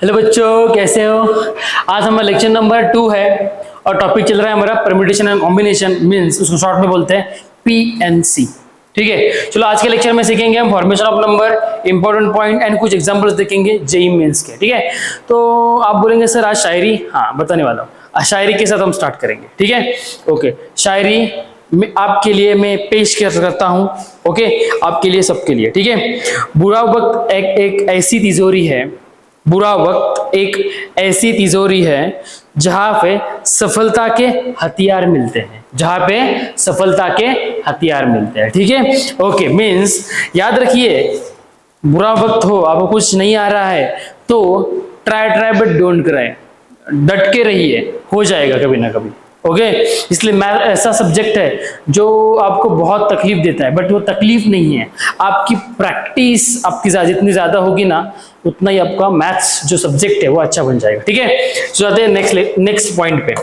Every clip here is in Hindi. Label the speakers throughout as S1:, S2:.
S1: हेलो बच्चों, कैसे हो। आज हमारा लेक्चर नंबर 2 है और टॉपिक चल रहा है हमारा परम्यूटेशन एंड कॉम्बिनेशन, मींस उसको शॉर्ट में बोलते हैं पीएनसी। ठीक है, चलो आज के लेक्चर में सीखेंगे हम formation of number, important point and कुछ एग्जांपल्स देखेंगे जेईई मेंस के। ठीक है, तो आप बोलेंगे सर आज शायरी, हाँ बताने वाला हूँ। शायरी के साथ हम स्टार्ट करेंगे। ठीक है, ओके। शायरी आपके लिए मैं पेश करता हूँ। ओके, आपके लिए, सबके लिए। ठीक है, बुरा वक्त एक ऐसी तिजोरी है, बुरा वक्त एक ऐसी तिजोरी है जहां पे सफलता के हथियार मिलते हैं, जहां पे सफलता के हथियार मिलते हैं। ठीक है, ओके। मींस याद रखिए, बुरा वक्त हो, आपको कुछ नहीं आ रहा है तो ट्राई बट डोंट क्राई, डट के रहिए, हो जाएगा कभी ना कभी। ओके, इसलिए मैथ ऐसा सब्जेक्ट है जो आपको बहुत तकलीफ देता है, बट वो तकलीफ नहीं है, आपकी प्रैक्टिस आपकी जितनी ज्यादा होगी ना उतना ही आपका मैथ्स जो सब्जेक्ट है वो अच्छा बन जाएगा। ठीक है, तो जाते हैं नेक्स्ट पॉइंट पे।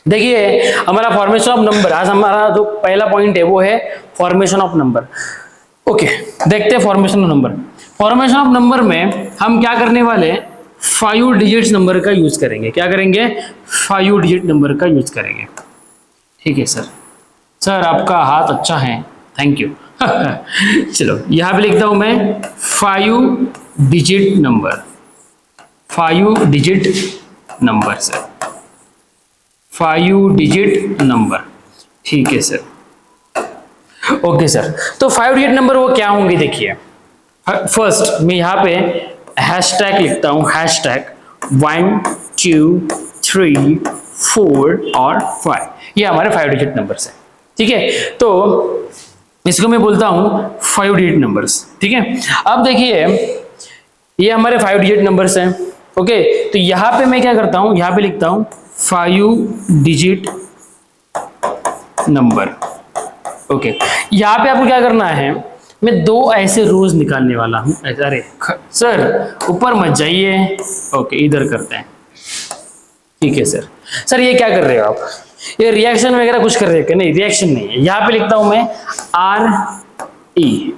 S1: देखिए हमारा फॉर्मेशन ऑफ नंबर, आज हमारा जो पहला पॉइंट है वो है फॉर्मेशन ऑफ नंबर। ओके, देखते हैं formation of number. Formation of number में हम क्या करने वाले हैं, 5 डिजिट्स नंबर का यूज करेंगे। क्या करेंगे, 5 डिजिट नंबर का यूज करेंगे। ठीक है सर, सर आपका हाथ अच्छा है, थैंक यू। चलो यहां पे लिखता हूं मैं 5 digit number, 5 digit number sir, 5 digit number. ठीक है सर, ओके सर। तो 5 डिजिट नंबर वो क्या होंगे, देखिए फर्स्ट मैं यहाँ पे हैशटैग लिखता हूं, हैशटैग 1 2 3 4 और 5, ये हमारे 5 डिजिट नंबर्स है। ठीक है, तो इसको मैं बोलता हूं 5 डिजिट नंबर्स। ठीक है, अब देखिए ये हमारे 5 डिजिट नंबर्स हैं। ओके, तो यहां पे मैं क्या करता हूं, यहां पे लिखता हूं 5 डिजिट नंबर। ओके, यहां पे आपको क्या करना है, मैं 2 ऐसे रोज निकालने वाला हूं। अरे सर ऊपर मत जाइए, ओके इधर करते हैं। ठीक है सर, सर ये क्या कर रहे हो आप, ये रिएक्शन वगैरह कुछ कर रहे हो क्या? नहीं, रिएक्शन नहीं है। यहां पे लिखता हूं मैं RE,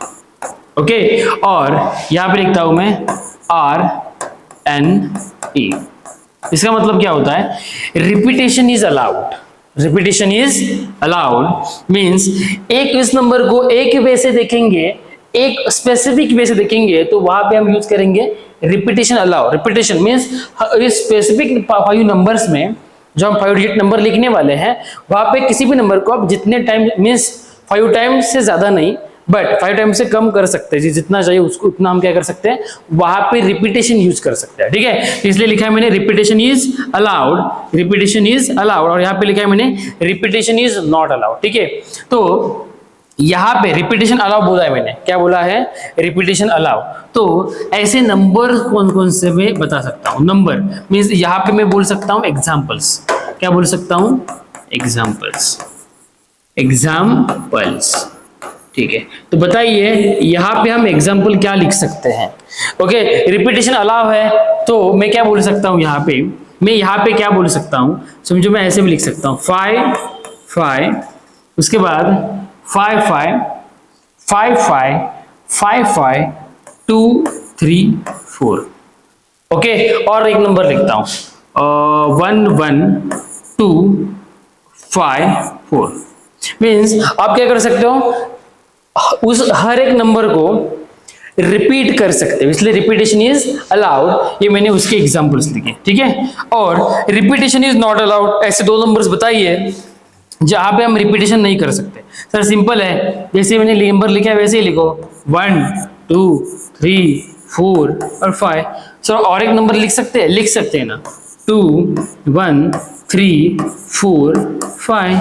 S1: ओके, और यहां पे लिखता हूं मैं RNE। इसका मतलब क्या होता है, repetition is allowed. Repetition is allowed means एक इस नंबर को एक वे से देखेंगे, एक स्पेसिफिक वे से देखेंगे तो वहां पे हम यूज करेंगे रिपीटेशन अलाउ। रिपीटेशन मींस इस स्पेसिफिक 5 नंबर्स में जो हम 5 डिजिट नंबर लिखने वाले हैं, वहां पे किसी भी नंबर को आप जितने टाइम मींस 5 टाइम्स से ज्यादा नहीं बट 5 टाइम से कम कर सकते हैं, जितना चाहिए उसको उतना हम क्या कर सकते हैं, वहां पे रिपीटेशन यूज कर सकते हैं। ठीक है, तो इसलिए लिखा है मैंने repetition is allowed, repetition is allowed, और यहाँ पे लिखा है मैंने रिपीटेशन इज नॉट अलाउड। ठीक है, तो यहाँ पे रिपीटेशन अलाउ बोला है मैंने, क्या बोला है, रिपीटेशन अलाउ। तो ऐसे नंबर कौन कौन से मैं बता सकता हूँ, नंबर मीन्स यहाँ पे मैं बोल सकता हूँ एग्जाम्पल्स। क्या बोल सकता हूँ, एग्जाम्पल्स, एग्जाम्पल्स। ठीक है, तो बताइए यहाँ पे हम एग्जाम्पल क्या लिख सकते हैं। ओके, रिपीटेशन अलाउ है तो मैं क्या बोल सकता हूँ, यहाँ पे मैं यहाँ पे क्या बोल सकता हूँ, समझो मैं ऐसे भी लिख सकता हूँ 5 5, उसके बाद 5 5 5 5 5 5 2 3 4। ओके, और एक नंबर लिखता हूँ 1 1 2 5 4। मीन्स आप क्या कर सकते हो, उस हर एक नंबर को रिपीट कर सकते हो, इसलिए रिपीटेशन इज अलाउड, ये मैंने उसके एग्जांपल्स लिखे। ठीक है, और रिपीटेशन इज नॉट अलाउड, ऐसे 2 नंबर्स बताइए जहां पे हम रिपीटेशन नहीं कर सकते। सर सिंपल है, जैसे मैंने नंबर लिखा है वैसे ही लिखो 1 2 3 4 और 5। सर और एक नंबर लिख सकते हैं ना, 2 1 3 4 5।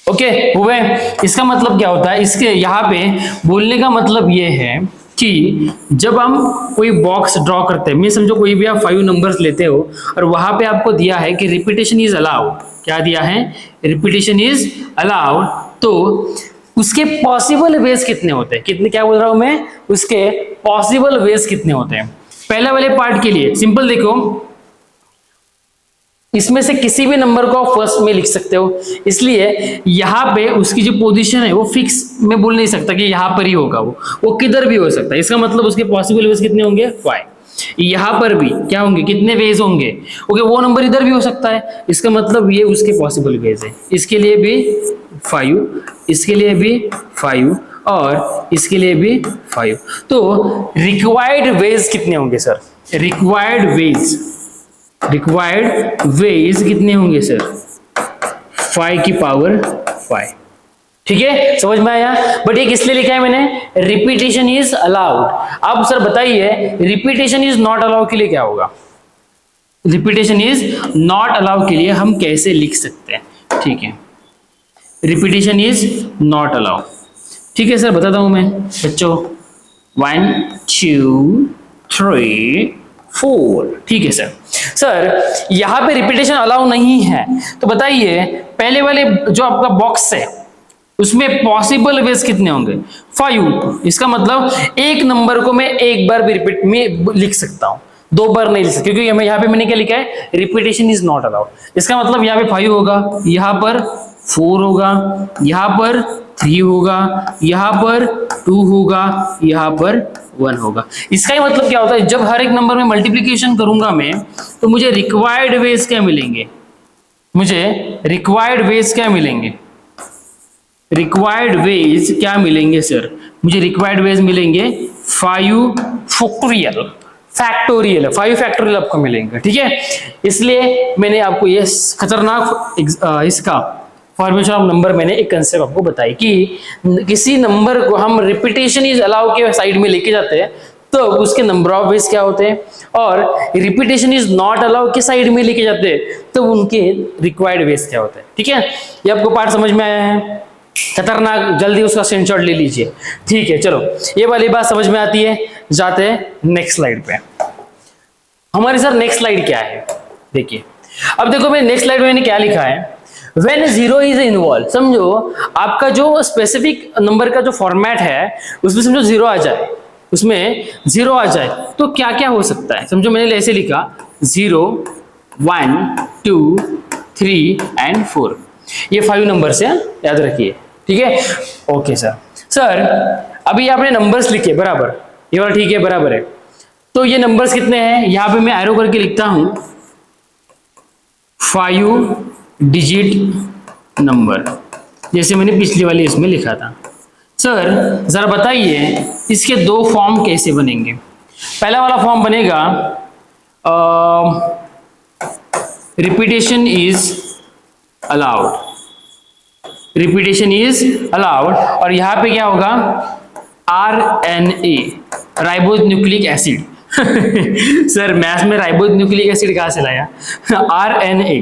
S1: ओके, हुए। इसका मतलब क्या होता है, इसके यहाँ पे बोलने का मतलब ये है कि जब हम कोई बॉक्स ड्रॉ करते हैं, मैं समझो कोई भी आप 5 नंबर्स लेते हो और वहां पे आपको दिया है कि रिपीटेशन इज अलाउड, क्या दिया है, रिपीटेशन इज अलाउड, तो उसके पॉसिबल वेज कितने होते हैं, कितने, क्या बोल रहा हूं मैं, उसके पॉसिबल वेज कितने होते हैं। पहले वाले पार्ट के लिए सिंपल देखो, इसमें से किसी भी नंबर को आप फर्स्ट में लिख सकते हो, इसलिए यहाँ पे उसकी जो पोजीशन है वो फिक्स मैं बोल नहीं सकता कि यहाँ पर ही होगा, वो किधर भी हो सकता है। इसका मतलब उसके पॉसिबल वेज कितने होंगे, 5। यहाँ पर भी क्या होंगे, कितने वेज होंगे? ओके, वो नंबर इधर भी हो सकता है, इसका मतलब ये उसके पॉसिबल वेज है। इसके लिए भी 5, इसके लिए भी 5 और इसके लिए भी 5। तो रिक्वायर्ड वेज कितने होंगे सर? रिक्वायर्ड वेज कितने होंगे सर? 5 की पावर 5। ठीक है, समझ में आया? बट ये किस लिए लिखा है मैंने? Repetition is allowed. अब सर बताइए, रिपीटेशन इज नॉट अलाउड के लिए क्या होगा? रिपीटेशन इज नॉट अलाउड के लिए हम कैसे लिख सकते हैं? ठीक है, रिपीटेशन इज नॉट अलाउड। ठीक है सर, बताता हूं मैं बच्चों। 1 2 3 4। ठीक है सर। सर यहां पे रिपीटेशन अलाउ नहीं है, तो बताइए पहले वाले जो आपका बॉक्स है उसमें पॉसिबल वेज कितने होंगे? 5। इसका मतलब एक नंबर को मैं एक बार भी रिपीट में लिख सकता हूं, 2 बार नहीं लिख सकता, क्योंकि यहाँ पे मैंने क्या लिखा है? Repetition is not allowed. इसका मतलब यहाँ पे 5 होगा, यहाँ पर 4 होगा, यहाँ पर 3 होगा, यहाँ पर 2 होगा, यहाँ पर 1 होगा। इसका ही मतलब क्या होता है? जब हर एक नंबर में मल्टीप्लीकेशन करूंगा मैं, तो मुझे रिक्वायर्ड वेज क्या मिलेंगे? मुझे रिक्वायर्ड वेज क्या मिलेंगे? रिक्वायर्ड वेज क्या मिलेंगे सर? मुझे रिक्वायर्ड वेज मिलेंगे 5 फैक्टोरियल 5 फैक्टोरियल आपको मिलेंगे। ठीक है, इसलिए मैंने आपको ये खतरनाक इसका फॉर्मेशन ऑफ नंबर मैंने एक कंसेप्ट आपको बताई कि किसी नंबर को हम रिपीटेशन इज अलाउ के साइड में लेके जाते हैं तो उसके नंबर ऑफ वेज क्या होते हैं, और रिपीटेशन इज नॉट अलाउ के साइड में लेके जाते हैं तो उनके रिक्वायर्ड वेज क्या होते हैं। ठीक है, ये आपको पार्ट समझ में आया है? खतरनाक, जल्दी उसका स्क्रीनशॉट ले लीजिए। ठीक है, चलो ये वाली बात समझ में आती है, जाते हैं नेक्स्ट स्लाइड पे। हमारी सर नेक्स्ट स्लाइड क्या है? देखिए, अब देखो मैं नेक्स्ट स्लाइड में मैंने क्या लिखा है? When 0 is involved, समझो आपका जो स्पेसिफिक नंबर का जो फॉर्मेट है उसमें समझो 0 आ जाए, उसमें 0 आ जाए तो क्या क्या हो सकता है? समझो मैंने ऐसे लिखा 0 1 2 3 एंड 4, ये 5 नंबर से याद रखिए। ठीक है, ओके सर। सर अभी आपने नंबर्स लिखे बराबर, ये वाला ठीक है, बराबर है। तो ये नंबर्स कितने हैं? यहां पे मैं एरो करके लिखता हूं 5 डिजिट नंबर, जैसे मैंने पिछली वाली इसमें लिखा था। सर जरा बताइए इसके 2 फॉर्म कैसे बनेंगे? पहला वाला फॉर्म बनेगा repetition is allowed, repetition is allowed, और यहां पे क्या होगा? RNA, ribose nucleic acid. Sir maths में राइबोज न्यूक्लिक एसिड कहां से लाया? RNA।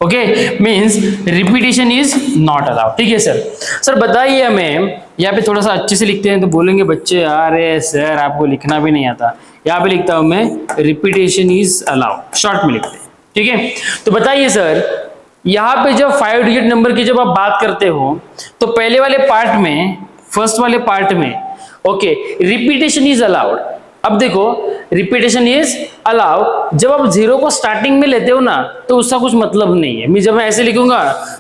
S1: Okay, means repetition is not allowed. ठीक है सर। सर बताइए हमें, यहाँ पे थोड़ा सा अच्छे से लिखते हैं तो बोलेंगे बच्चे अरे सर आपको लिखना भी नहीं आता। यहाँ पे लिखता हूं मैं रिपीटेशन इज अलाउड, शॉर्ट में लिखते हैं। ठीक है, तो बताइए सर यहाँ पे जब 5 डिजिट नंबर की जब आप बात करते हो तो पहले वाले पार्ट में, फर्स्ट वाले पार्ट में ओके रिपीटेशन इज अलाउड। अब देखो रिपीटेशन इज अलाउड, जब आप 0 को स्टार्टिंग में लेते हो ना तो उसका कुछ मतलब नहीं है। मैं जब मैं ऐसे लिखूंगा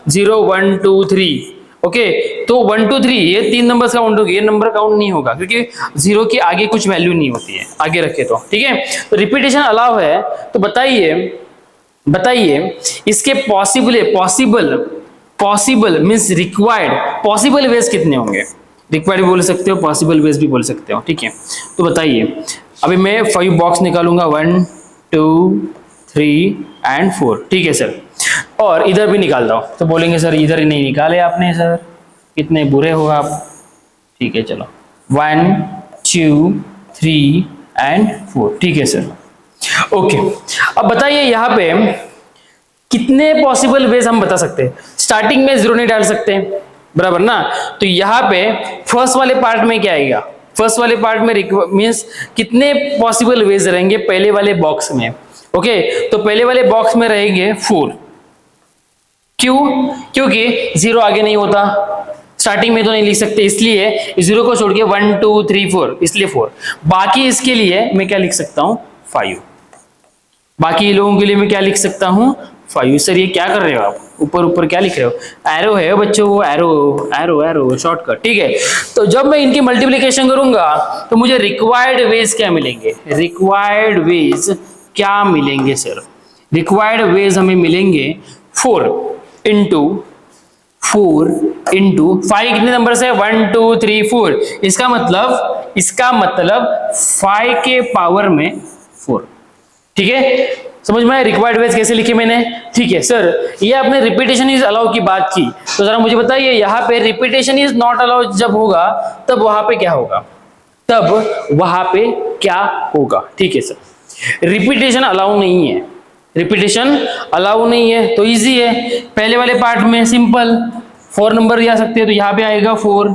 S1: 0 1 2 3 ओके, तो 1 2 3 ये 3 नंबर काउंट होगी, ये नंबर काउंट नहीं होगा क्योंकि 0 के आगे कुछ वैल्यू नहीं होती है आगे रखे तो। ठीक है, तो रिपीटेशन अलाउ है। तो बताइए इसके possible means required possible ways कितने होंगे? रिक्वायर्ड भी बोल सकते हो, पॉसिबल वेज भी बोल सकते हो। ठीक है, तो बताइए अभी मैं 5 बॉक्स निकालूंगा 1 2 3 एंड 4। ठीक है सर, और इधर भी निकालता हूं तो बोलेंगे सर इधर ही नहीं निकाले आपने, सर कितने बुरे हो आप। ठीक है चलो 1 2 3 एंड 4। ठीक है सर, ओके। अब बताइए यहाँ पे कितने पॉसिबल वेज हम बता सकते हैं? स्टार्टिंग में 0 नहीं डाल सकते बराबर ना, तो यहाँ पे फर्स्ट वाले पार्ट में क्या आएगा? फर्स्ट वाले पार्ट में मींस कितने पॉसिबल वेज रहेंगे पहले वाले बॉक्स में? ओके, तो पहले वाले बॉक्स में रहेंगे 4। क्यों? क्योंकि 0 आगे नहीं होता, स्टार्टिंग में तो नहीं लिख सकते, इसलिए 0 को छोड़ के 1 2 3 4, इसलिए 4। बाकी इसके लिए मैं क्या लिख सकता हूं? 5। बाकी लोगों के लिए मैं क्या लिख सकता हूं? 5। सर ये क्या कर रहे हो आप, ऊपर ऊपर क्या लिख रहे हो? एरो है बच्चों, वो एरो एरो एरो शॉर्टकट, ठीक है। तो जब मैं इनकी मल्टीप्लिकेशन करूंगा तो मुझे रिक्वायर्ड वेज क्या मिलेंगे? रिक्वायर्ड वेज क्या मिलेंगे सर? रिक्वायर्ड वेज हमें मिलेंगे 4 इंटू 5 कितने नंबर से? 1 2 3 4। इसका मतलब 5 के पावर में 4, ठीक है। समझ में आया रिक्वायर्ड वेज कैसे लिखे मैंने? ठीक है सर, ये आपने रिपीटेशन इज अलाउ की बात की, तो जरा मुझे बताइए यहाँ पे रिपीटेशन इज नॉट अलाउ जब होगा तब वहां पे क्या होगा? ठीक है सर, रिपीटेशन अलाउ नहीं है, रिपीटेशन अलाउ नहीं है तो इजी है। पहले वाले पार्ट में सिंपल 4 नंबर ले आ सकते हैं, तो यहाँ पे आएगा 4,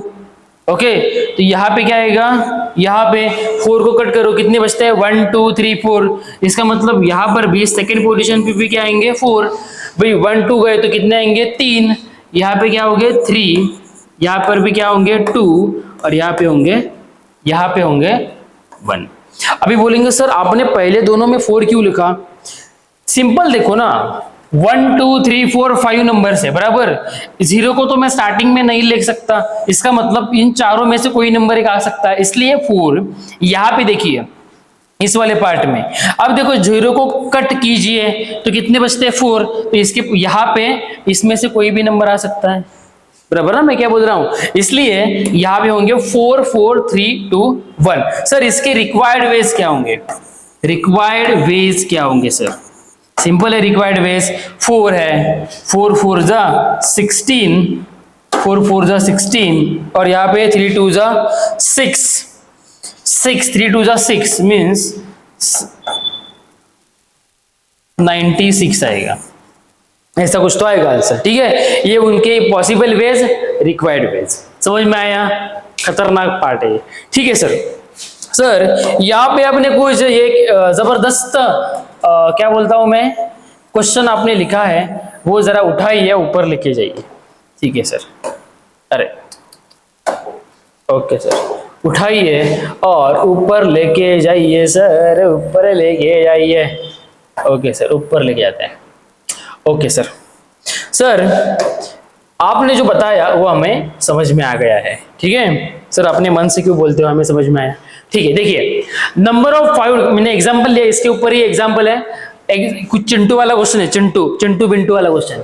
S1: ओके। तो यहाँ पे क्या आएगा? यहाँ पे 4 को कट करो, कितने बचते हैं? 1 2 3 4। इसका मतलब यहाँ पर भी सेकंड पोजीशन पे भी क्या आएंगे? 4। भाई 1 2 गए तो कितने आएंगे? 3। यहाँ पे क्या होंगे? 3। यहाँ पर भी क्या होंगे? 2। और यहाँ पे होंगे 1। अभी बोलेंगे सर आपने पहले दोनों में 4 क्यों लिखा? सिंपल देखो ना, 1 2 3 4 5 नंबर से बराबर, 0 को तो मैं स्टार्टिंग में नहीं लिख सकता, इसका मतलब इन चारों में से कोई नंबर एक आ सकता है, इसलिए 4। यहाँ पे देखिए इस वाले पार्ट में, अब देखो 0 को कट कीजिए तो कितने बचते हैं? 4। तो इसके यहाँ पे इसमें से कोई भी नंबर आ सकता है, बराबर ना मैं क्या बोल रहा हूं? इसलिए यहाँ पे होंगे 4 4 3 2 1। सर इसके रिक्वायर्ड वेज क्या होंगे? रिक्वायर्ड वेज क्या होंगे सर? सिंपल है, रिक्वायर्ड वेज 4 है, 4 4 जा 16, 4 4 जा 16, और यहाँ पे 3 2 जा 6, 6 3 2 जा 6 मीन्स 96 आएगा, ऐसा कुछ तो आएगा आंसर, ठीक है। ये उनके पॉसिबल वेज, रिक्वायर्ड वेज, समझ में आया? खतरनाक पार्ट है ये, ठीक है सर। सर यहाँ पे आपने कुछ एक जबरदस्त क्या बोलता हूं मैं, क्वेश्चन आपने लिखा है, वो जरा उठाइए ऊपर लेके जाइए, ठीक है सर। अरे ओके सर, उठाइए और ऊपर लेके जाइए सर, ऊपर लेके जाइए। ओके सर, ऊपर लेके जाते हैं। Okay sir. सर आपने जो बताया वो हमें समझ में आ गया है, ठीक है सर। अपने मन से क्यों बोलते हो, हमें समझ में आया, ठीक है। देखिए नंबर ऑफ 5, मैंने एग्जांपल लिया, इसके ऊपर ही एग्जांपल है, कुछ चिंटू वाला क्वेश्चन है, चिंटू बिंटू वाला question.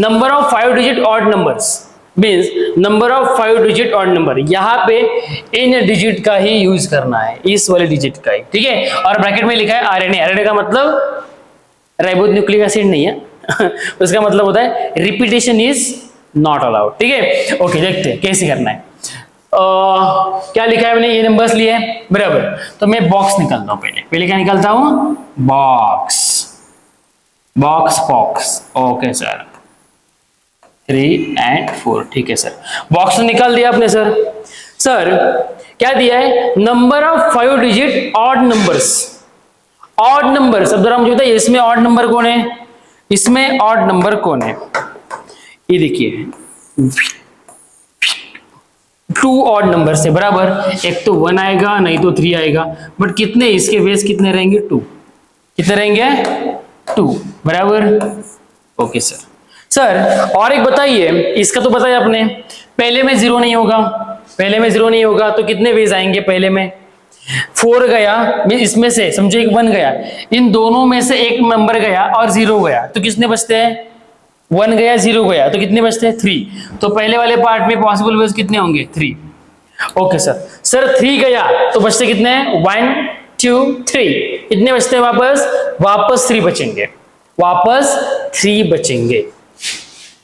S1: Number of 5 digit odd numbers means number of 5 digit odd number, यहाँ पे इन डिजिट का ही यूज करना है, इस वाले डिजिट का ही, ठीक है। और ब्रैकेट में लिखा है आरएनए, आरएनए का मतलब राइबो न्यूक्लिक एसिड नहीं है उसका मतलब होता है रिपीटेशन इज नॉट अलाउड, ठीक है। ओके देखते हैं कैसे करना है। क्या लिखा है मैंने, ये नंबर्स लिए बराबर, तो मैं बॉक्स निकालता हूं, पहले क्या निकालता हूं? Box box. Okay sir, 3 and 4, ठीक है सर। बॉक्स निकाल दिया आपने सर। सर क्या दिया है? Number of 5 digit odd numbers, odd number. सब जरा मुझे बताइए इसमें ऑड नंबर कौन है? इसमें ऑड नंबर कौन है? ये देखिए 2 ऑड नंबर से बराबर, एक तो 1 आएगा नहीं तो 3 आएगा, बट कितने इसके बेस कितने रहेंगे? 2। कितने रहेंगे? 2 बराबर। Okay sir. सर और एक बताइए, इसका तो बताया आपने, पहले में 0 नहीं होगा, पहले में 0 नहीं होगा तो कितने वेज आएंगे? पहले में 4 गया, इसमें से समझो एक 1 गया, इन दोनों में से एक नंबर गया और 0 गया, तो कितने बचते हैं? 1 गया 0 गया, तो कितने बचते हैं? 3। तो पहले वाले पार्ट में पॉसिबल वेज कितने होंगे? 3। Okay sir. सर 3 गया तो बचते कितने? 1 2 3। कितने बचते हैं? वापस 3 बचेंगे, वापस 3 बचेंगे।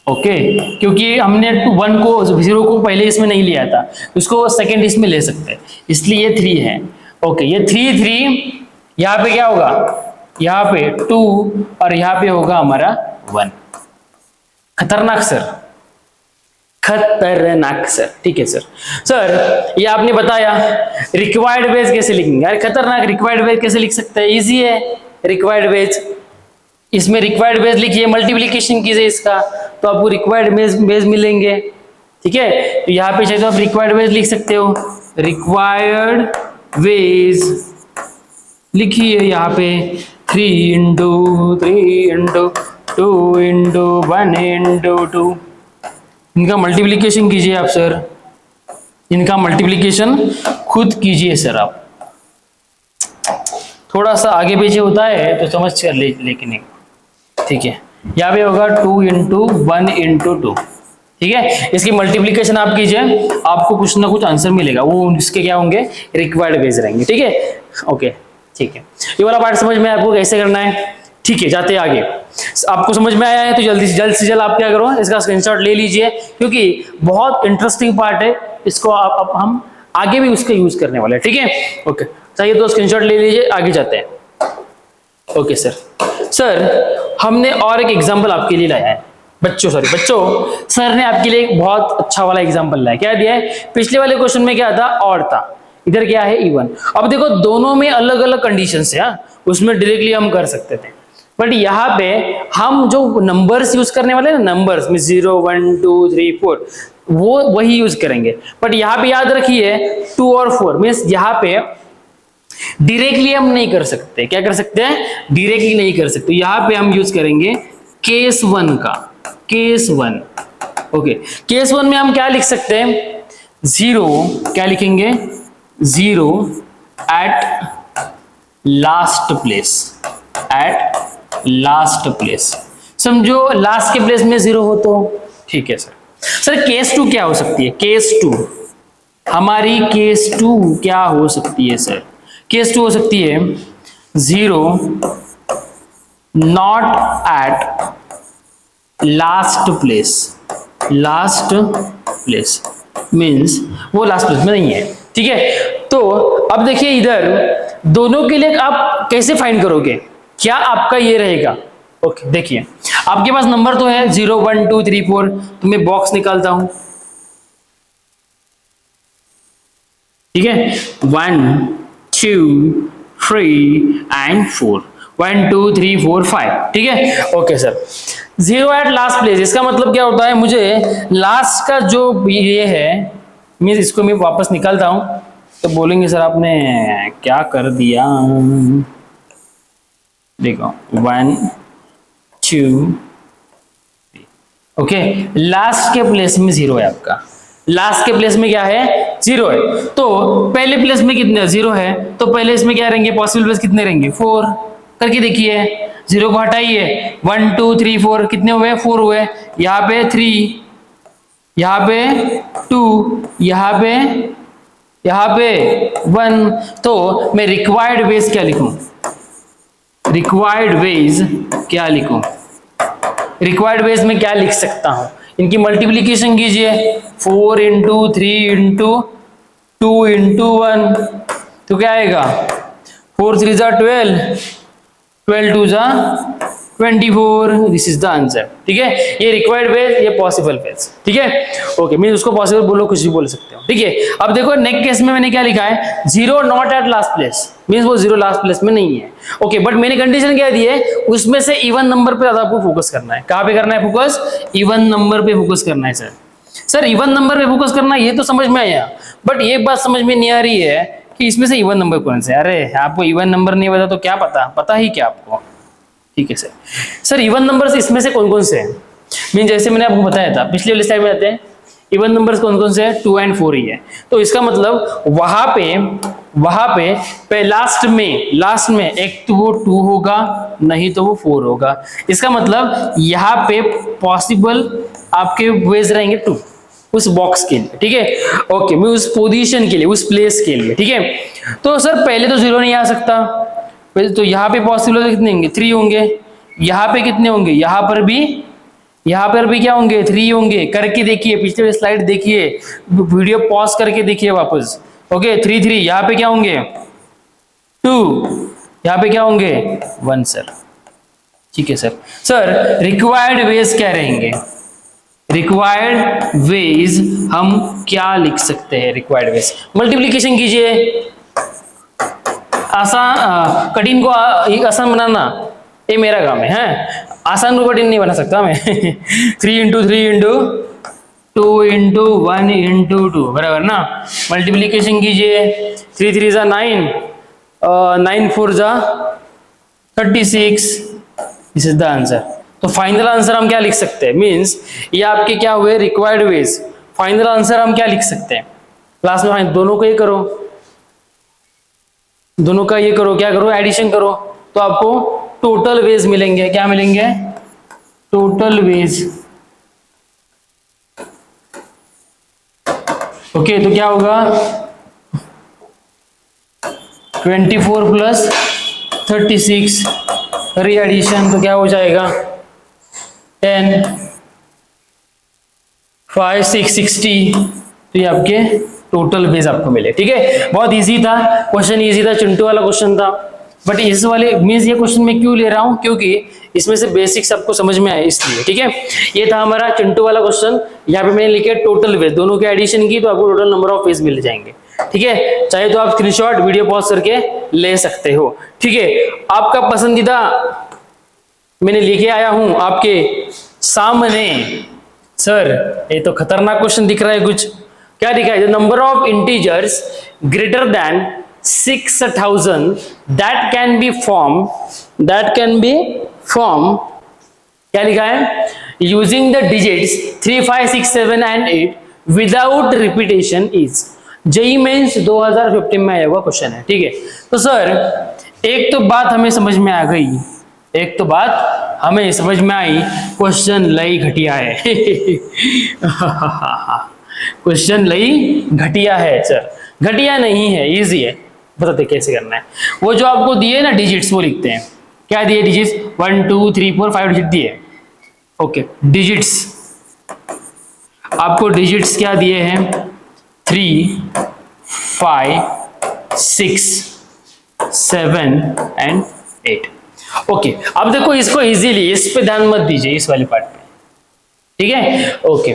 S1: ओके क्योंकि हमने 1 को 0 को पहले इसमें नहीं लिया था, उसको सेकंड इसमें ले सकते हैं, इसलिए ये 3 है। ओके ये 3 यहाँ पे क्या होगा? यहाँ पे 2 और यहाँ पे होगा हमारा 1। खतरनाक सर, खतरनाक सर, ठीक है सर। सर ये आपने बताया रिक्वायर्ड वेज कैसे लिखेंगे? यार खतरनाक, रिक्वायर्ड वेज कैसे लिख सकते हैं? इजी है रिक्वायर्ड वेज। इसमें रिक्वायर्ड वेज लिखिए, मल्टीप्लिकेशन कीजिए इसका तो आपको रिक्वायर्ड वेज मिलेंगे, ठीक है। तो यहाँ पे चाहे तो आप रिक्वायर्ड वेज लिख सकते हो, रिक्वायर्ड वेज लिखिए यहाँ पे 3 × 3 × 2 इंटू 1 इंटू 2, इनका मल्टीप्लीकेशन कीजिए आप सर, इनका मल्टीप्लीकेशन खुद कीजिए सर आप। थोड़ा सा आगे पीछे होता है तो समझ कर लेकिन ठीक है, यहाँ पे होगा 2 इंटू 1 इंटू 2, ठीक है। इसकी मल्टीप्लीकेशन आप कीजिए, आपको कुछ ना कुछ आंसर मिलेगा, वो इसके क्या होंगे, रिक्वायर्ड वेज रहेंगे, ठीक है। ओके ठीक है, ये वाला पार्ट समझ में आपको कैसे करना है, ठीक है। जाते हैं आगे, आपको समझ में आया है तो जल्दी से जल्द आप क्या करो, इसका स्क्रीनशॉट ले लीजिए, क्योंकि बहुत इंटरेस्टिंग पार्ट है, इसको आप हम आगे भी उसका यूज करने वाले हैं, ठीक है। ओके चाहिए तो स्क्रीनशॉट ले लीजिए, आगे जाते हैं। ओके सर हमने और एक एग्जांपल आपके लिए लाया है बच्चों, सर ने आपके लिए एक बहुत अच्छा वाला एग्जांपल लाया। क्या दिया है, पिछले वाले क्वेश्चन में क्या था, और था, इधर क्या है, इवन। अब देखो दोनों में अलग अलग कंडीशंस है, उसमें डायरेक्टली हम कर सकते थे, बट यहाँ पे हम जो नंबर्स यूज करने वाले हैं ना, नंबर्स में 0 1 2 3 4 वो वही यूज करेंगे। बट यहाँ पे याद रखिए 2 और 4 मीन्स यहाँ पे डायरेक्टली हम नहीं कर सकते। क्या कर सकते हैं, डायरेक्टली नहीं कर सकते। यहाँ पे हम यूज करेंगे केस 1 का, केस 1। ओके केस 1 में हम क्या लिख सकते हैं, 0 क्या लिखेंगे, 0 at last place, at last place. समझो लास्ट के प्लेस में 0 हो तो ठीक है सर केस 2 क्या हो सकती है, केस 2 हमारी केस 2 क्या हो सकती है सर, केस 2 हो सकती है 0 not at last place, last place means वो लास्ट प्लेस में नहीं है, ठीक है। तो अब देखिए इधर दोनों के लिए आप कैसे फाइंड करोगे, क्या आपका ये रहेगा। ओके देखिए आपके पास नंबर तो है 0 1 2 3 4, तो मैं बॉक्स निकालता हूं, ठीक है, 1 2 3 एंड 4, 1 2 3 4 5, ठीक है। Okay sir 0 at last place, इसका मतलब क्या होता है, मुझे लास्ट का जो ये है मीन्स इसको मैं वापस निकालता हूं, तो बोलेंगे सर आपने क्या कर दिया। देखो 1 2 ओके लास्ट के प्लेस में 0 है आपका, लास्ट के प्लेस में क्या है, 0 है। तो पहले प्लेस में कितने 0 है, तो पहले इसमें क्या रहेंगे, पॉसिबल प्लेस कितने रहेंगे, 4। करके देखिए 0 को हटाइए, 1 2 3 4 कितने हुए, 4 हुए। यहाँ पे 3, यहाँ पे 2, यहाँ पे 1। तो मैं रिक्वायर्ड वेज क्या लिखूं, रिक्वायर्ड वेज क्या लिखूं, रिक्वायर्ड वेज में क्या लिख सकता हूं, इनकी मल्टीप्लीकेशन कीजिए, 4 इंटू 3 इंटू 2 इंटू 1, तो क्या आएगा, 4 3 जा 12, 12 2 जा 24, दिस इज द आंसर, ठीक है। ये रिक्वायर्ड वेज, ये पॉसिबल वेज, ठीक है। ओके मैं उसको पॉसिबल बोलो, कुछ भी बोल सकते हो, ठीक है। अब देखो नेक्स्ट केस में मैंने क्या लिखा है, 0 not at last place, means वो 0 लास्ट प्लेस में नहीं है। ओके बट मैंने कंडीशन क्या दी है, उसमें से इवन नंबर पे ज्यादा आपको फोकस करना है। कहाँ पे करना है फोकस, इवन नंबर पे फोकस करना है सर इवन नंबर पे फोकस करना है, ये तो समझ में आया, बट एक बात समझ में नहीं आ रही है कि इसमें से इवन नंबर कौन से। अरे आपको इवन नंबर नहीं पता तो क्या पता ही क्या आपको, ठीक है सर इवन नंबर्स इसमें से कौन कौन से हैं, मीन जैसे मैंने आपको बताया था पिछले वाले स्लाइड में आते हैं, इवन नंबर्स कौन कौन से हैं, 2 एंड 4 ही है। तो इसका मतलब वहां पे लास्ट में एक तो वो 2 होगा, नहीं तो वो 4 होगा। इसका मतलब यहाँ पे पॉसिबल आपके वेज रहेंगे 2 उस बॉक्स के लिए, ठीक है। ओके मैं उस पोजीशन के लिए, उस प्लेस के लिए, ठीक है। तो सर पहले तो 0 नहीं आ सकता, तो यहाँ पे पॉसिबल कितने होंगे, 3 होंगे। यहाँ पे कितने होंगे, यहाँ पर भी क्या होंगे, 3 होंगे। करके देखिए, पिछले स्लाइड देखिए, वीडियो पॉज करके देखिए वापस। ओके 3 3, यहाँ पे क्या होंगे 2, यहाँ पे क्या होंगे 1 सर, ठीक है सर रिक्वायर्ड वेज क्या रहेंगे, रिक्वायर्ड वेज हम क्या लिख सकते हैं, रिक्वायर्ड वेज मल्टीप्लीकेशन कीजिए। आसान कठिन को आसान बनाना ये मेरा काम है, आसान को कठिन नहीं बना सकता मैं। 3 इंटू 3 इंटू 2 इंटू 1 इंटू 2 बराबर ना, मल्टीप्लीकेशन कीजिए। 3 3 जा 9, 9 4 जा 36, दिस इज द आंसर। तो फाइनल आंसर हम क्या लिख सकते हैं, मीन्स ये आपके क्या हुए रिक्वायर्ड वेज। फाइनल आंसर हम क्या लिख सकते हैं क्लास में, दोनों को ये करो, दोनों का ये करो, क्या करो एडिशन करो, तो आपको टोटल वेज मिलेंगे। क्या मिलेंगे, टोटल वेज। ओके तो क्या होगा 24 प्लस 36 री एडिशन, तो क्या हो जाएगा 10 5 6 60। तो ये आपके टोटल वेज आपको मिले। ठीक है, बहुत इजी था क्वेश्चन, इजी था, चिंटू वाला क्वेश्चन था। बट इस वाले मीन्स ये क्वेश्चन मैं क्यों ले रहा हूं, क्योंकि इसमें से बेसिक्स आपको समझ में आए इसलिए। ठीक है, ये था हमारा चिंटू वाला क्वेश्चन। यहाँ पे मैंने लिखे टोटल वेज, दोनों की एडिशन की तो आपको टोटल नंबर ऑफ वेज मिल जाएंगे। ठीक है, चाहे तो आप स्क्रीनशॉट वीडियो पॉज करके ले सकते हो। ठीक है, आपका पसंदीदा मैंने लेके आया हूं आपके सामने। सर ये तो खतरनाक क्वेश्चन दिख रहा है कुछ। क्या दिखा है, the number of integers greater than 6000 that can be form, क्या लिखा है, using the digits 3 5 6 7 and 8 without repetition is. JEE mains 2015 में आया हुआ क्वेश्चन है। ठीक है, तो सर एक तो बात हमें समझ में आ गई, एक तो बात हमें समझ में आई, क्वेश्चन लई घटिया है। क्वेश्चन लई घटिया है सर, घटिया नहीं है, इजी है। बताते कैसे करना है। वो जो आपको दिए ना डिजिट्स वो लिखते हैं। क्या दिए डिजिट्स, 1 2 3 4 5 डिजिट दिए। ओके डिजिट्स, आपको डिजिट्स क्या दिए हैं 3 5 6 7 एंड 8। ओके अब देखो इसको इजीली, इस पे ध्यान मत दीजिए इस वाले पार्ट पे। ठीक है, ओके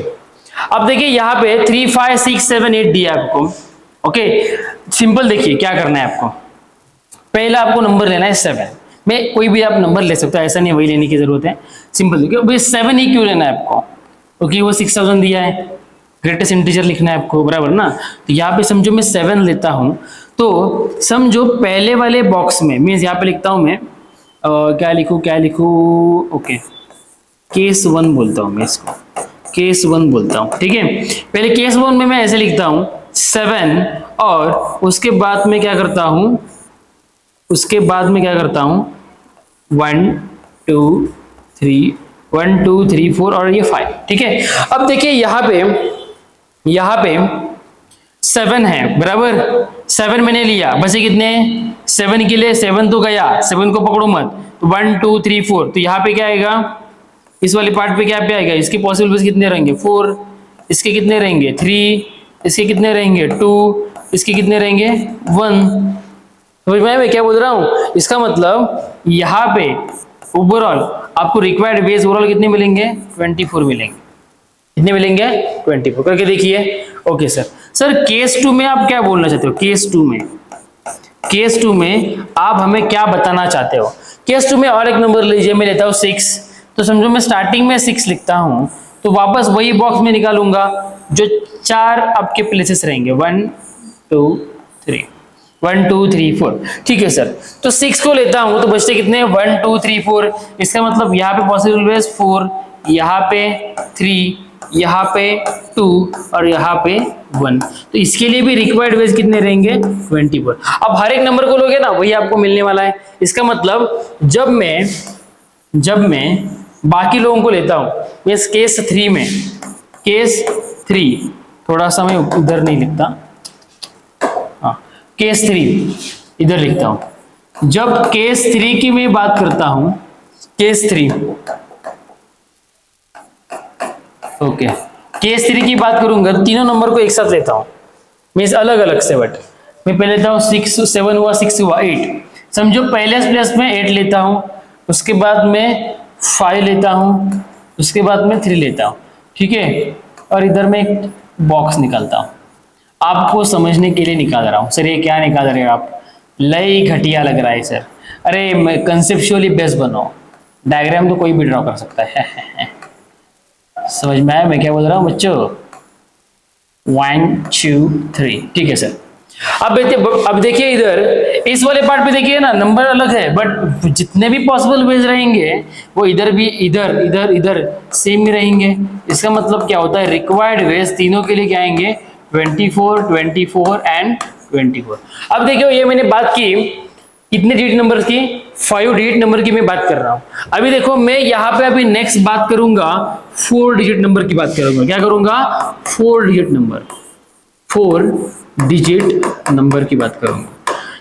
S1: अब देखिए यहाँ पे 3 5 6 7 8 दिया आपको। ओके सिंपल, देखिए क्या करना है आपको, पहला आपको नंबर लेना है 7 में, कोई भी आप नंबर ले सकते हो, ऐसा नहीं वही लेने की जरूरत है। सिंपल देखिए भाई 7 ही क्यों लेना है आपको, क्योंकि वो 6000 दिया है, ग्रेटेस्ट इंटीजर लिखना है आपको, बराबर ना। तो यहाँ पे समझो मैं 7 लेता हूँ, तो समझो पहले वाले बॉक्स में, मीन्स यहाँ पे लिखता हूँ मैं क्या लिखूँ, ओके केस 1 बोलता हूँ मैं इसको, केस 1 बोलता हूँ। ठीक है, पहले केस 1 में मैं ऐसे लिखता हूँ 7 और उसके बाद में क्या करता हूँ, 1 2 3 1 2 3 4 और ये 5। ठीक है, अब देखिए यहाँ पे 7 है, बराबर 7 मैंने लिया, बस ये कितने 7 के लिए 7 तो गया, 7 को पकड़ो मत, तो 1 2 3 4। तो यहाँ पे क्या आएगा, इस वाले पार्ट पे क्या पे आएगा, इसके पॉसिबल कितने रहेंगे 4, इसके कितने रहेंगे 3, इसके कितने रहेंगे 2, इसके कितने रहेंगे 1। समझ में आया मैं क्या बोल रहा हूँ, इसका मतलब यहाँ पे ओवरऑल आपको रिक्वायर्ड वेज ओवरऑल कितने मिलेंगे 24 मिलेंगे। कितने मिलेंगे 24, करके देखिए। ओके सर केस 2 में आप क्या बोलना चाहते हो, केस 2 में आप हमें क्या बताना चाहते हो। केस 2 में और एक नंबर लीजिए, मैं लेता हूँ 6, तो समझो मैं स्टार्टिंग में 6 लिखता हूँ, तो वापस वही बॉक्स में निकालूंगा जो 4 आपके प्लेसेस रहेंगे 1 2 3 1 2 3 4। ठीक है सर, तो 6 को लेता हूं तो बचते कितने 1 2 3 4। इसका मतलब यहाँ पे पॉसिबल वेज 4, यहाँ पे 3, यहाँ पे 2 और यहाँ पे 1। तो इसके लिए भी रिक्वायर्ड वेज कितने रहेंगे 24। अब हर एक नंबर को लोगे ना वही आपको मिलने वाला है। इसका मतलब जब मैं बाकी लोगों को लेता हूं, इस केस 3 थोड़ा सा मैं उधर नहीं लिखता, हाँ केस 3 इधर लिखता हूं। जब केस 3 की मैं बात करता हूं, केस 3 ओके, केस 3 की बात करूंगा, तीनों नंबर को एक साथ लेता हूं, मीन्स अलग अलग से, बट मैं पहले लेता हूं 6 7 हुआ 6 हुआ 8। समझो पहले प्लेस में 8 लेता हूं, उसके बाद में 5 लेता हूं, उसके बाद में 3 लेता हूं। ठीक है, और इधर में एक बॉक्स निकालता हूं, आपको समझने के लिए निकाल रहा हूं। सर ये क्या निकाल रहे हो आप, लई घटिया लग रहा है सर। अरे कंसेप्चुअली बेस्ट बनाओ, डायग्राम तो कोई भी ड्रॉ कर सकता है। समझ में आया मैं क्या बोल रहा हूं बच्चों, 1 2 3। ठीक है सर, अब देखिए इधर इस वाले पार्ट पे देखिए ना, नंबर अलग है बट जितने भी पॉसिबल वेज रहेंगे वो इधर भी इधर इधर इधर सेम ही रहेंगे। इसका मतलब क्या होता है, रिक्वायर्ड वेज तीनों के लिए क्या आएंगे, 24, 24 एंड 24। अब देखियो ये मैंने बात की कितने डिजिट नंबर की, 5 डिजिट नंबर की मैं बात कर रहा हूं। अभी देखो मैं यहाँ पे अभी नेक्स्ट बात करूंगा 4 डिजिट नंबर की बात करूंगा। क्या करूंगा, 4 डिजिट नंबर, 4 डिजिट नंबर की बात करूंगा।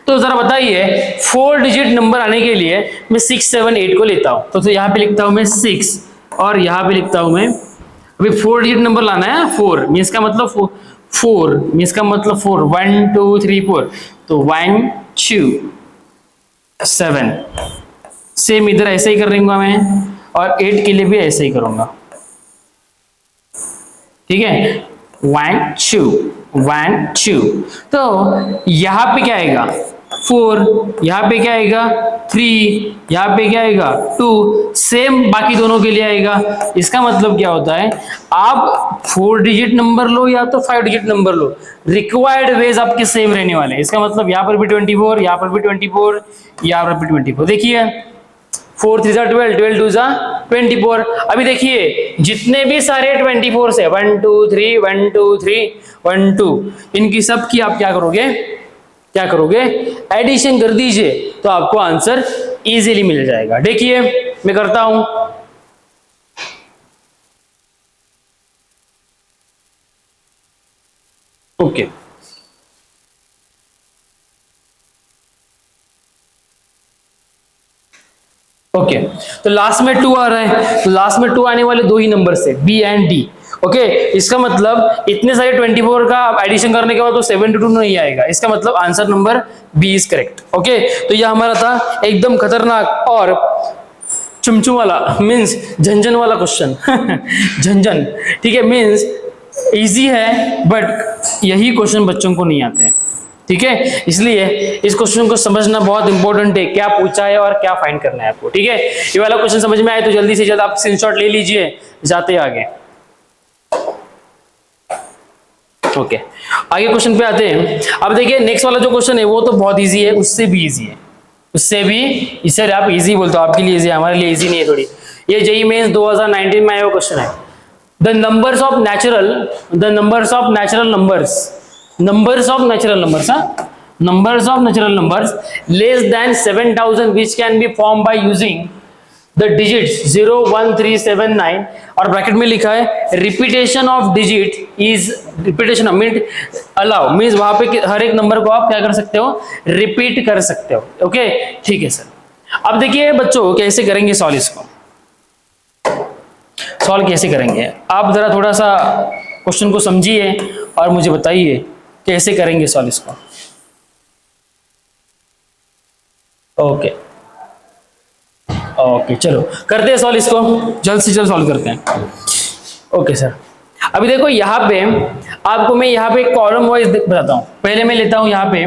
S1: तो जरा बताइए 4 डिजिट नंबर आने के लिए मैं 6, 7, 8 को लेता हूं, तो यहाँ पे लिखता हूं मैं 6 और यहाँ पे लिखता हूं मैं, अभी 4 डिजिट नंबर लाना है, 4 मीन्स का मतलब 4 मीन्स का मतलब 4, 1 2 3 4, तो 1 2 7, सेम इधर ऐसे ही करूंगा मैं, और 8 के लिए भी ऐसे ही करूंगा, ठीक है, 1 2 1 2। तो यहां पे क्या आएगा 4, यहां पे क्या आएगा 3, यहां पे क्या आएगा 2, सेम बाकी दोनों के लिए आएगा। इसका मतलब क्या होता है, आप 4 डिजिट नंबर लो या तो 5 डिजिट नंबर लो, रिक्वायर्ड वेज आपके सेम रहने वाले हैं। इसका मतलब यहां पर भी 24, यहां पर भी 24, यहां पर भी 24। देखिए 4 3 12, 12 2 24। अभी देखिए जितने भी सारे 24 से 1 2 3 1 2 3 1 2, इनकी सब की आप क्या करोगे एडिशन कर दीजिए, तो आपको आंसर इजीली मिल जाएगा। देखिए मैं करता हूं, ओके ओके तो लास्ट में 2 आ रहा है, तो लास्ट में 2 आने वाले दो ही नंबर से बी एंड डी। ओके इसका मतलब इतने सारे 24 का एडिशन करने के बाद तो 72 नहीं आएगा। इसका मतलब answer number B is correct. Okay तो यह हमारा था एकदम खतरनाक और चुमचुम वाला मीन्स झंझन वाला क्वेश्चन झंझन, ठीक है, मीन्स इजी है बट यही क्वेश्चन बच्चों को नहीं आते हैं, ठीक है। इसलिए इस क्वेश्चन को समझना बहुत इंपॉर्टेंट है, क्या पूछा है और क्या फाइंड करना है आपको, ठीक है। ये वाला क्वेश्चन समझ में आए तो जल्दी से जल्द आप स्क्रीनशॉट ले लीजिए जाते आगे। ओके आगे क्वेश्चन पे आते हैं। अब देखिए नेक्स्ट वाला जो क्वेश्चन है वो तो बहुत इजी है, उससे भी इजी है, उससे भी, इससे आप इजी बोलते हो, आपके लिए इजी है, हमारे लिए इजी नहीं है थोड़ी। ये जेईई मेंस 2019 में आया हुआ क्वेश्चन है। The numbers of natural numbers less than 7000 which can be formed by using the digits 0 1 3 7 9 और ब्रैकेट में लिखा है repetition of digit is repetition mean allow means वहां पे हर एक नंबर को आप क्या कर सकते हो, रिपीट कर सकते हो। ओके ठीक है सर। अब देखिए बच्चों कैसे करेंगे सॉल्व, इसको सॉल्व कैसे करेंगे, आप जरा थोड़ा सा क्वेश्चन को समझिए और मुझे बताइए कैसे करेंगे सॉल्व इसको। ओके ओके चलो करते हैं सॉल्व इसको, जल्द से जल्द सॉल्व करते हैं। ओके सर अभी देखो यहाँ पे आपको मैं यहाँ पे कॉलम वाइज बताता हूँ। पहले मैं लेता हूँ यहाँ पे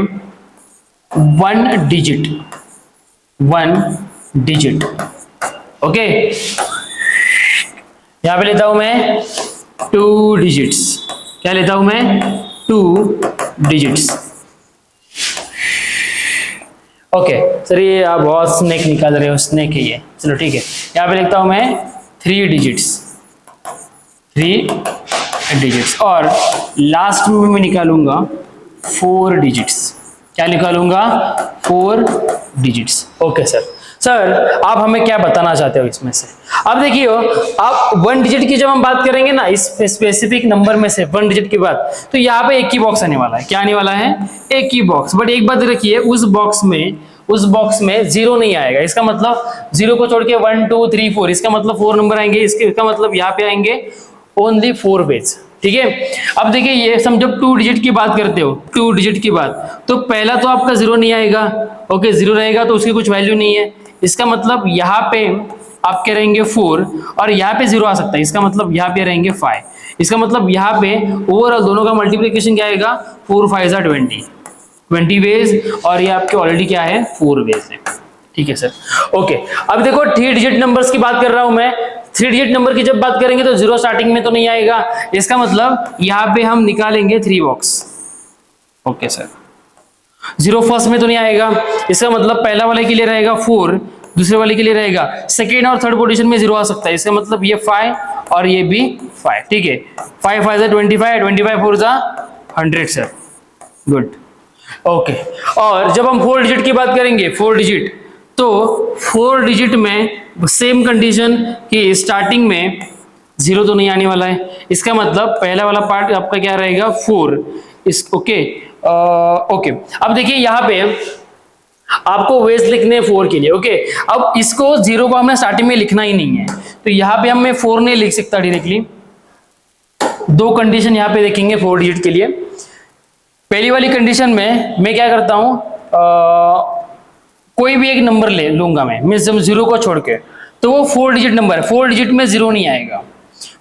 S1: 1 डिजिट ओके, यहाँ पे लेता हूँ मैं 2 डिजिट्स, क्या लेता हूँ मैं 2 डिजिट्स। ओके सर ये आप बहुत स्नेक निकाल रहे हो, स्नेक है ये, चलो ठीक है। यहाँ पे लिखता हूं मैं 3 डिजिट्स और लास्ट में मैं निकालूंगा 4 डिजिट्स, क्या निकालूंगा 4 डिजिट्स। ओके सर आप हमें क्या बताना चाहते हो इसमें से। अब देखिए आप 1 डिजिट की जब हम बात करेंगे ना इस स्पेसिफिक नंबर में से 1 डिजिट के बाद, तो यहाँ पे एक ही बॉक्स आने वाला है, क्या आने वाला है, एक ही बॉक्स। बट एक बात रखिए उस बॉक्स में 0 नहीं आएगा। इसका मतलब 0 को छोड़ के 1 2 3 4, इसका मतलब 4 नंबर आएंगे, इसका मतलब यहाँ पे आएंगे ओनली 4 वेज, ठीक है। अब देखिए ये सम जब 2 डिजिट की बात करते हो, 2 डिजिट की बात, तो पहला तो आपका 0 नहीं आएगा। ओके 0 रहेगा तो उसकी कुछ वैल्यू नहीं है। इसका मतलब यहाँ पे आप क्या रहेंगे 4 और यहाँ पे 0 आ सकता है, इसका मतलब यहाँ पे रहेंगे 5। इसका मतलब यहाँ पे ओवरऑल दोनों का मल्टीप्लिकेशन क्या आएगा 4 5 20 वेज और ये आपके ऑलरेडी क्या है 4 वेज है, ठीक है सर। ओके अब देखो 3 डिजिट नंबर्स की बात कर रहा हूं मैं। 3 डिजिट नंबर की जब बात करेंगे तो 0 स्टार्टिंग में तो नहीं आएगा। इसका मतलब यहाँ पे हम निकालेंगे 3 box. Okay sir zero first में तो नहीं आएगा, इसका मतलब पहला वाले के लिए रहेगा 4, दूसरे वाले के लिए रहेगा सेकेंड और थर्ड पोजीशन में 0 आ सकता है, इसका मतलब ये 5 और ये भी 5, ठीक है। 5 5 जा 25, 25 4 जा 100 सर, गुड, ओके। और जब हम 4 डिजिट की बात करेंगे, 4 डिजिट, तो 4 डिजिट में सेम कंडीशन कि स्टार्टिंग में 0 तो नहीं आने वाला है, इसका मतलब पहला वाला पार्ट आपका क्या रहेगा 4, इस ओके। ओके, अब देखिए यहाँ पे आपको वेज लिखने 4 के लिए, ओके। अब इसको 0 को हमने स्टार्टिंग में लिखना ही नहीं है, तो यहाँ पे हम 4 नहीं लिख सकता डायरेक्टली। दो कंडीशन यहाँ पे देखेंगे 4 डिजिट के लिए। पहली वाली कंडीशन में मैं क्या करता हूँ, कोई भी एक नंबर ले लूंगा मैं जब 0 को छोड़ के, तो वो 4 डिजिट नंबर है, 4 डिजिट में 0 नहीं आएगा।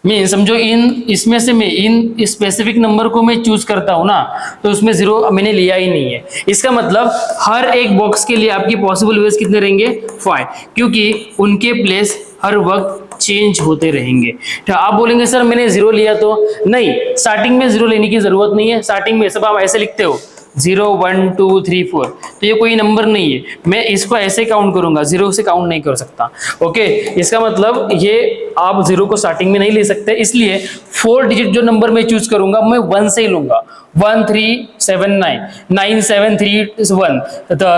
S1: मैं समझो इसमें से मैं इन स्पेसिफिक नंबर को मैं चूज करता हूं ना, तो उसमें 0 मैंने लिया ही नहीं है। इसका मतलब हर एक बॉक्स के लिए आपकी पॉसिबल वेज कितने रहेंगे 5, क्योंकि उनके प्लेस हर वक्त चेंज होते रहेंगे। तो आप बोलेंगे सर मैंने 0 लिया तो नहीं, स्टार्टिंग में 0 लेने की जरूरत नहीं है। स्टार्टिंग में सब आप ऐसे लिखते हो 0 1 2 3 4, तो ये कोई नंबर नहीं है, मैं इसको ऐसे काउंट करूंगा, 0 से काउंट नहीं कर सकता, ओके। इसका मतलब ये आप 0 को स्टार्टिंग में नहीं ले सकते, इसलिए 4 डिजिट जो नंबर मैं चूज करूंगा मैं 1 से ही लूंगा। 1 3 7 9 9 7 3 1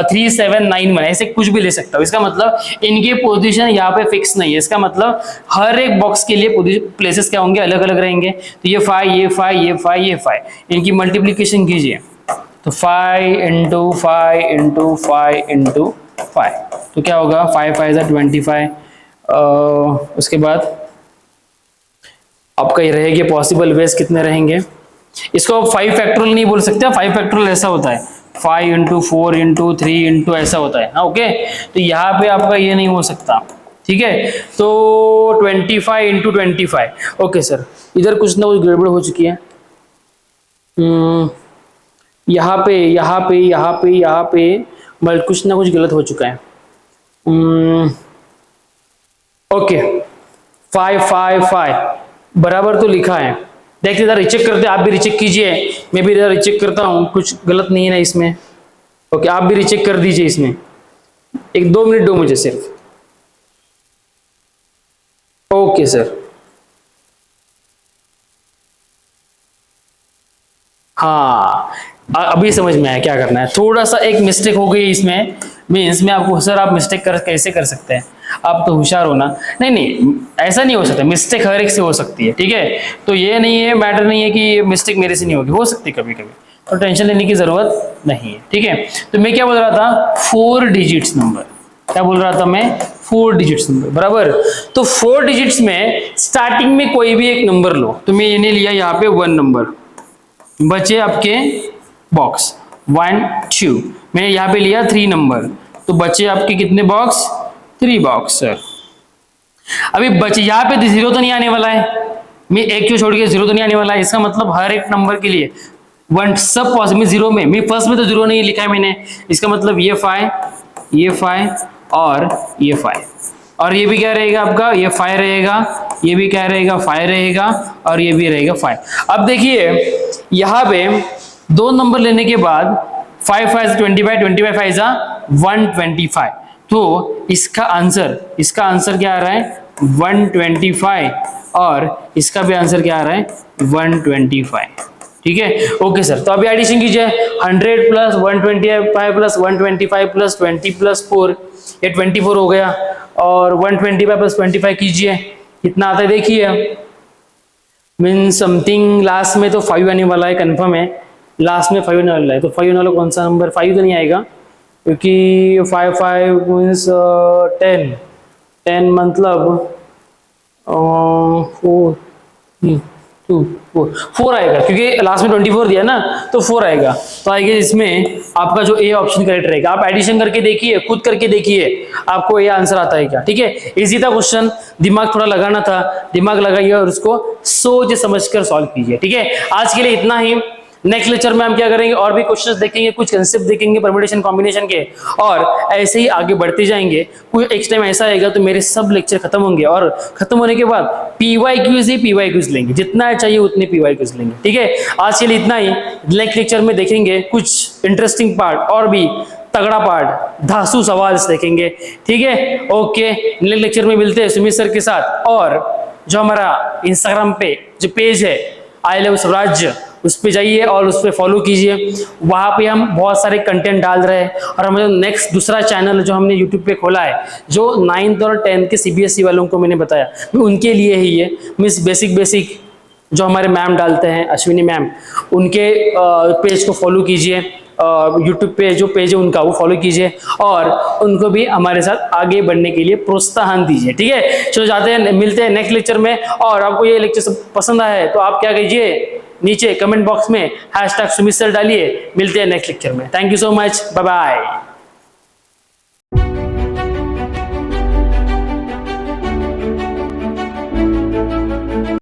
S1: 3 7 9 1, ऐसे कुछ भी ले सकता हूँ। इसका मतलब इनके पोजीशन यहाँ पे फिक्स नहीं है, इसका मतलब हर एक बॉक्स के लिए प्लेसेस क्या होंगे, अलग अलग रहेंगे। तो ये 5 ये 5 ये 5 ये 5, इनकी मल्टीप्लीकेशन कीजिए, तो 5 इंटू 5 इंटू 5 इंटू 5, तो क्या होगा 5 5 जा 25। उसके बाद आपका ये रहेंगे पॉसिबल वेज कितने रहेंगे, इसको आप 5 फैक्टोरियल नहीं बोल सकते, 5 फैक्टोरियल ऐसा होता है 5 इंटू 4 इंटू 3 इंटू ऐसा होता है, हाँ ओके। तो यहाँ पे आपका ये नहीं हो सकता, ठीक है। तो 25 इंटू 25, ओके सर इधर कुछ ना कुछ गड़बड़ हो चुकी है, यहाँ पे कुछ ना कुछ गलत हो चुका है। ओके 5 5 5 बराबर तो लिखा है, देखिए इधर रिचेक करते हैं, आप भी रिचेक कीजिए, मैं भी इधर रिचेक करता हूँ, कुछ गलत नहीं है ना इसमें, ओके आप भी रिचेक कर दीजिए इसमें, 1-2 मिनट दो मुझे सिर्फ, ओके सर। हाँ अभी समझ में आया क्या करना है, थोड़ा सा एक मिस्टेक हो गई इसमें, मीन्स में आपको सर आप मिस्टेक कैसे कर सकते हैं, आप तो होशियार हो ना। नहीं ऐसा नहीं हो सकता, मिस्टेक हर एक से हो सकती है, ठीक है। तो ये नहीं है, मैटर नहीं है कि मिस्टेक मेरे से नहीं होगी, हो सकती है कभी कभी, तो टेंशन लेने की जरूरत नहीं है, ठीक है। तो मैं क्या बोल रहा था 4 डिजिट्स नंबर, क्या बोल रहा था मैं 4 डिजिट्स नंबर बराबर। तो 4 डिजिट्स में स्टार्टिंग में कोई भी एक नंबर लो, तो मैं इन्हें लिया यहाँ पे 1 नंबर, बचे आपके बॉक्स 1 2, मैंने यहाँ पे लिया 3 नंबर, तो बचे आपके कितने बॉक्स 3 बॉक्स सर। अभी बचे यहाँ पे 0 तो नहीं आने वाला है, मैं एक क्यों छोड़ के 0 तो नहीं आने वाला है, इसका मतलब हर एक नंबर के लिए 1 सब पॉसिबल 0 में, मैं फर्स्ट में तो 0 नहीं लिखा है मैंने, इसका मतलब ये 5 और ये 5, और ये भी क्या रहेगा आपका, ये 5 रहेगा, ये भी क्या रहेगा 5 रहेगा, और ये भी रहेगा 5। अब देखिए यहाँ पे 2 नंबर लेने के बाद 5 5 25 25 5 जा 125, तो इसका आंसर क्या आ रहा है 125, और इसका भी आंसर क्या आ रहा है 125, ठीक है। ओके सर, तो अभी एडिशन कीजिए 100 प्लस 125 प्लस 125 प्लस 20 प्लस 4, ये 24 हो गया, और 125 प्लस 25 कीजिए कितना आता है देखिए, मीन समथिंग लास्ट में तो 5 आने वाला है, कंफर्म है लास्ट में 5 आने वाला है, तो 5 आने वाला कौन सा नंबर, 5 तो नहीं आएगा, क्योंकि 5 5 मीन्स 10 मतलब 4 आएगा, क्योंकि लास्ट में 24 दिया ना, तो 4 आएगा, तो आएगा इसमें आपका जो ए ऑप्शन करेक्ट रहेगा। आप एडिशन करके देखिए, खुद करके देखिए, आपको ये आंसर आता है क्या, ठीक है। इजी था क्वेश्चन, दिमाग थोड़ा लगाना था, दिमाग लगाइए और उसको सोच समझकर सॉल्व कीजिए, ठीक है। आज के लिए इतना ही, नेक्स्ट लेक्चर में हम क्या करेंगे, और भी क्वेश्चंस देखेंगे, कुछ कंसेप्ट देखेंगे परम्यूटेशन कॉम्बिनेशन के, और ऐसे ही आगे बढ़ते जाएंगे। कोई एक टाइम ऐसा आएगा तो मेरे सब लेक्चर खत्म होंगे, और खत्म होने के बाद PYQs ही PYQs लेंगे, जितना चाहिए उतने PYQs लेंगे। ठीक है, आज के लिए इतना ही। नेक्स्ट लेक्चर में देखेंगे कुछ इंटरेस्टिंग पार्ट और भी तगड़ा पार्ट, धांसू सवाल देखेंगे। ठीक है, ओके, नेक्स्ट लेक्चर में मिलते हैं सुमित सर के साथ। और जो हमारा इंस्टाग्राम पे जो पेज है आई लव स्वराज्य, उस पे जाइए और उस पे फॉलो कीजिए। वहाँ पे हम बहुत सारे कंटेंट डाल रहे हैं। और हमारा नेक्स्ट दूसरा चैनल जो हमने यूट्यूब पे खोला है, जो 9th और 10th के CBSE वालों को मैंने बताया, उनके लिए ही ये मिस बेसिक जो हमारे मैम डालते हैं, अश्विनी मैम, उनके पेज को फॉलो कीजिए। यूट्यूब पे जो पेज है उनका वो फॉलो कीजिए, और उनको भी हमारे साथ आगे बढ़ने के लिए प्रोत्साहन दीजिए। ठीक है, चलो जाते हैं, मिलते हैं नेक्स्ट लेक्चर में। और आपको ये लेक्चर पसंद आया है तो आप क्या कीजिए, नीचे कमेंट बॉक्स में #सुमित सर डालिए। मिलते हैं नेक्स्ट लेक्चर में। Thank you so much, bye bye.